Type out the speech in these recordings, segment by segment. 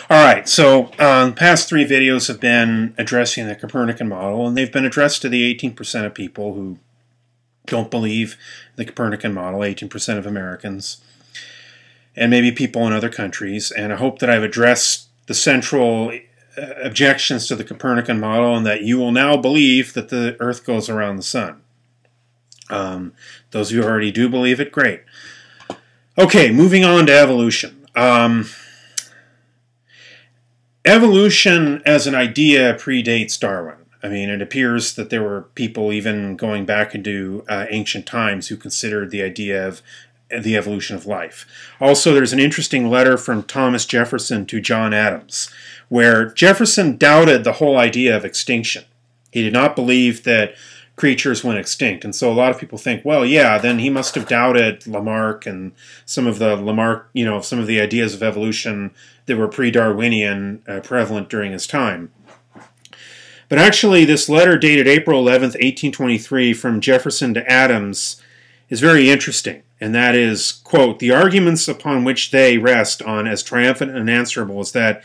All right, so the past three videos have been addressing the Copernican model, and they've been addressed to the 18% of people who don't believe the Copernican model, 18% of Americans, and maybe people in other countries. And I hope that I've addressed the central objections to the Copernican model and that you will now believe that the Earth goes around the sun. Those of you who already do believe it, great. Okay, moving on to evolution. Evolution as an idea predates Darwin. I mean, it appears that there were people even going back into ancient times who considered the idea of the evolution of life. Also, there's an interesting letter from Thomas Jefferson to John Adams, where Jefferson doubted the whole idea of extinction. He did not believe that creatures went extinct, and so a lot of people think, well, yeah, then he must have doubted Lamarck and some of the ideas of evolution that were pre-Darwinian prevalent during his time. But actually, this letter dated April 11th, 1823, from Jefferson to Adams is very interesting, and that is, quote, "The arguments upon which they rest on as triumphant and unanswerable is that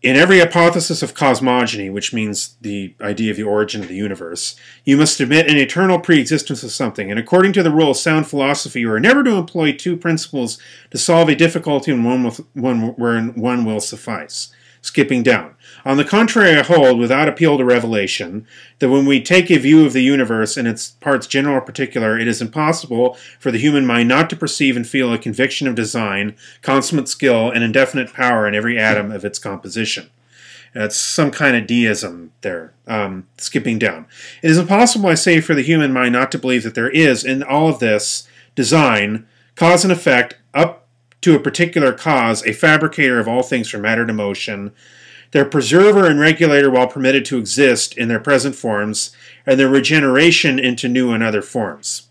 in every hypothesis of cosmogony, which means the idea of the origin of the universe, you must admit an eternal pre-existence of something, and according to the rule of sound philosophy, you are never to employ two principles to solve a difficulty wherein one will suffice." Skipping down. "On the contrary, I hold, without appeal to revelation, that when we take a view of the universe in its parts general or particular, it is impossible for the human mind not to perceive and feel a conviction of design, consummate skill, and indefinite power in every atom of its composition." That's some kind of deism there. Skipping down. "It is impossible, I say, for the human mind not to believe that there is, in all of this, design, cause and effect, up to a particular cause, a fabricator of all things from matter to motion, their preserver and regulator while permitted to exist in their present forms, and their regeneration into new and other forms.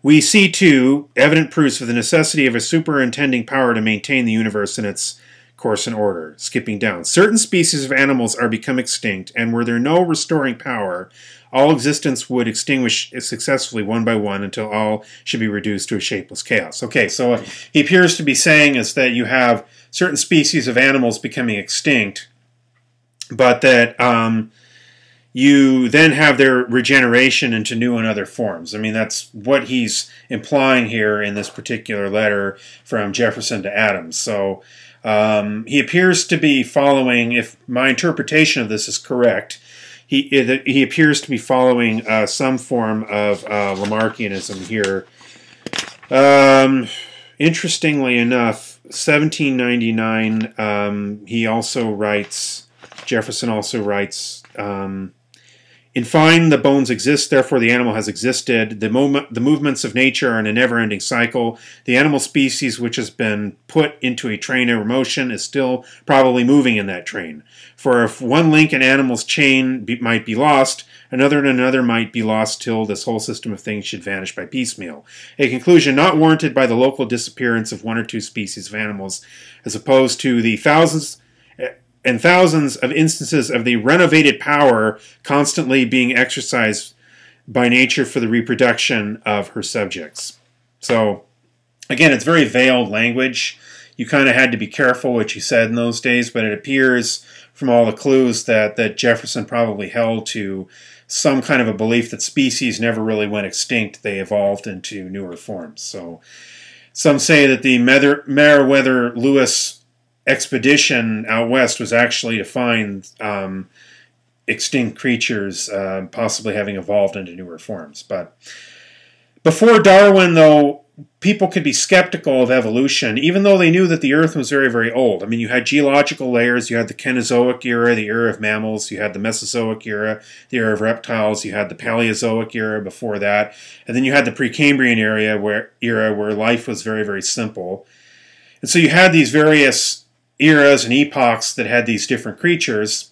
We see, too, evident proofs of the necessity of a superintending power to maintain the universe in its course and order." Skipping down. "Certain species of animals are become extinct, and were there no restoring power, all existence would extinguish successfully one by one until all should be reduced to a shapeless chaos." Okay, so what he appears to be saying is that you have certain species of animals becoming extinct, but that you then have their regeneration into new and other forms. I mean, that's what he's implying here in this particular letter from Jefferson to Adams. So he appears to be following, if my interpretation of this is correct, he appears to be following some form of Lamarckianism here. Interestingly enough, 1799, he also writes, Jefferson also writes, "In fine, the bones exist, therefore the animal has existed. The movements of nature are in a never-ending cycle. The animal species which has been put into a train of motion is still probably moving in that train. For if one link in animal's chain might be lost, another and another might be lost till this whole system of things should vanish by piecemeal. A conclusion not warranted by the local disappearance of one or two species of animals, as opposed to the thousands and thousands of instances of the renovated power constantly being exercised by nature for the reproduction of her subjects." So, again, it's very veiled language. You kind of had to be careful what you said in those days, but it appears from all the clues that Jefferson probably held to some kind of a belief that species never really went extinct. They evolved into newer forms. So, some say that the Meriwether-Lewis expedition out west was actually to find extinct creatures possibly having evolved into newer forms. But before Darwin, though, people could be skeptical of evolution, even though they knew that the Earth was very, very old. I mean, you had geological layers, you had the Cenozoic era, the era of mammals, you had the Mesozoic era, the era of reptiles, you had the Paleozoic era before that, and then you had the Precambrian era where life was very, very simple. And so you had these various eras and epochs that had these different creatures,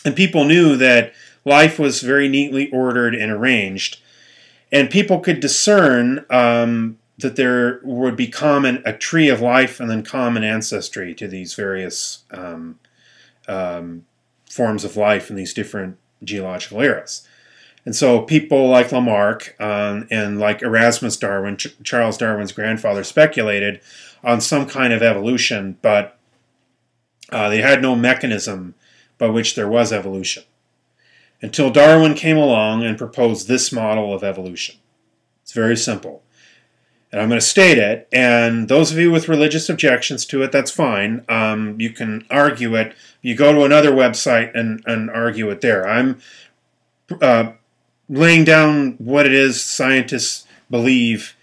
and people knew that life was very neatly ordered and arranged, and people could discern that there would be a tree of life and then common ancestry to these various forms of life in these different geological eras. And so people like Lamarck and like Erasmus Darwin, Charles Darwin's grandfather, speculated on some kind of evolution, but They had no mechanism by which there was evolution, until Darwin came along and proposed this model of evolution. It's very simple. And I'm going to state it, and those of you with religious objections to it, that's fine. You can argue it. You go to another website and argue it there. I'm laying down what it is scientists believe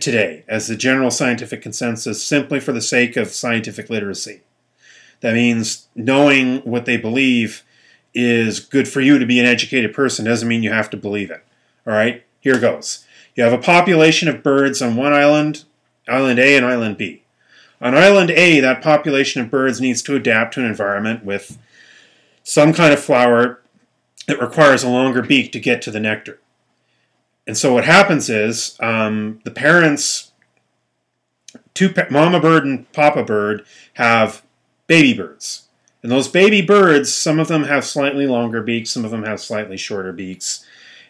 today as the general scientific consensus, simply for the sake of scientific literacy. That means knowing what they believe is good for you to be an educated person. Doesn't mean you have to believe it. All right, here goes. You have a population of birds on one island, Island A and Island B. On Island A, that population of birds needs to adapt to an environment with some kind of flower that requires a longer beak to get to the nectar. And so what happens is the parents, mama bird and papa bird, have baby birds. And those baby birds, some of them have slightly longer beaks, some of them have slightly shorter beaks,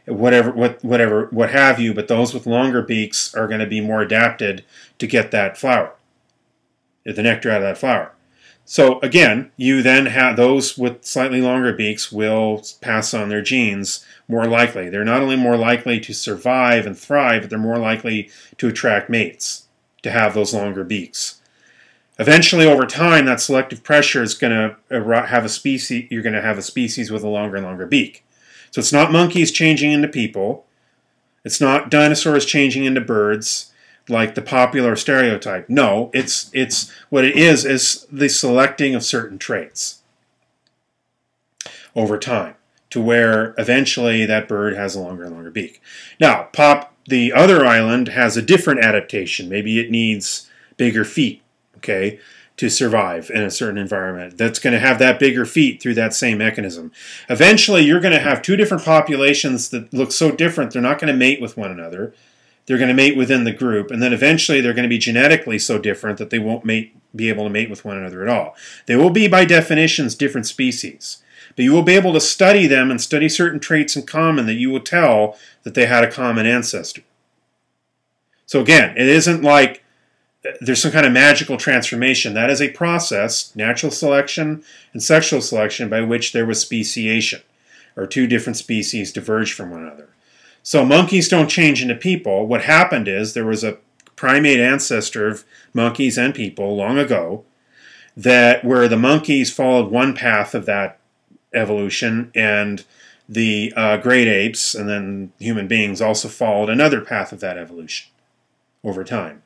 what have you, but those with longer beaks are going to be more adapted to get that flower, the nectar out of that flower. So again, you then have those with slightly longer beaks will pass on their genes more likely. They're not only more likely to survive and thrive, but they're more likely to attract mates, to have those longer beaks. Eventually, over time, that selective pressure is going to have a species. You're going to have a species with a longer and longer beak. So it's not monkeys changing into people. It's not dinosaurs changing into birds, like the popular stereotype. No, it's what it is the selecting of certain traits over time, to where eventually that bird has a longer and longer beak. Now, the other island has a different adaptation. Maybe it needs bigger feet, okay, to survive in a certain environment. That's going to have that bigger feet through that same mechanism. Eventually, you're going to have two different populations that look so different, they're not going to mate with one another. They're going to mate within the group, and then eventually they're going to be genetically so different that they won't be able to mate with one another at all. They will be, by definitions, different species. But you will be able to study them and study certain traits in common that you will tell that they had a common ancestor. So again, it isn't like there's some kind of magical transformation. That is a process, natural selection and sexual selection, by which there was speciation, or two different species diverged from one another. So monkeys don't change into people. What happened is there was a primate ancestor of monkeys and people long ago, where the monkeys followed one path of that evolution, and the great apes and then human beings also followed another path of that evolution over time.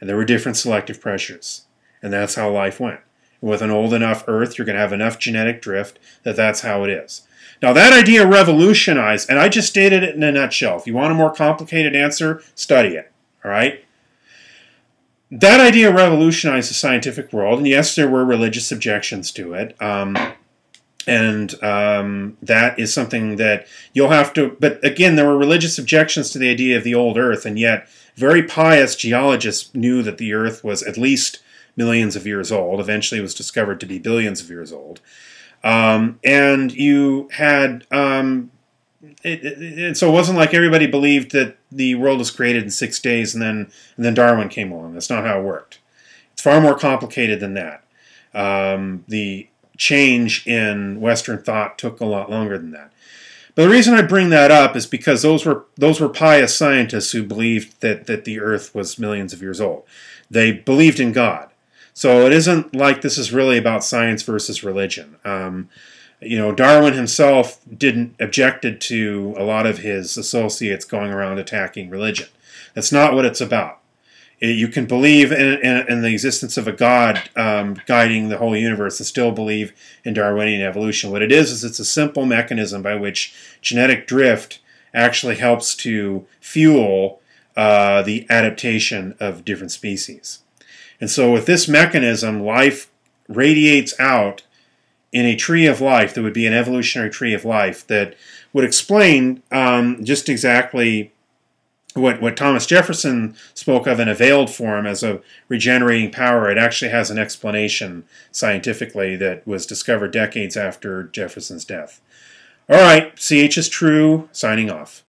And there were different selective pressures. And that's how life went. And with an old enough Earth, you're going to have enough genetic drift that that's how it is. Now, that idea revolutionized, and I just stated it in a nutshell. If you want a more complicated answer, study it. All right? That idea revolutionized the scientific world. And yes, there were religious objections to it. That is something that you'll have to... But again, there were religious objections to the idea of the old Earth, and yet very pious geologists knew that the Earth was at least millions of years old. Eventually it was discovered to be billions of years old. And you had... so it wasn't like everybody believed that the world was created in 6 days and then Darwin came along. That's not how it worked. It's far more complicated than that. The change in Western thought took a lot longer than that. But the reason I bring that up is because those were pious scientists who believed that the Earth was millions of years old. They believed in God. So it isn't like this is really about science versus religion. Darwin himself objected to a lot of his associates going around attacking religion. That's not what it's about. You can believe in the existence of a God guiding the whole universe and still believe in Darwinian evolution. What it is it's a simple mechanism by which genetic drift actually helps to fuel the adaptation of different species. And so with this mechanism, life radiates out in a tree of life that would be an evolutionary tree of life that would explain just exactly what Thomas Jefferson spoke of in a veiled form as a regenerating power. It actually has an explanation scientifically that was discovered decades after Jefferson's death. All right, CHistrue, signing off.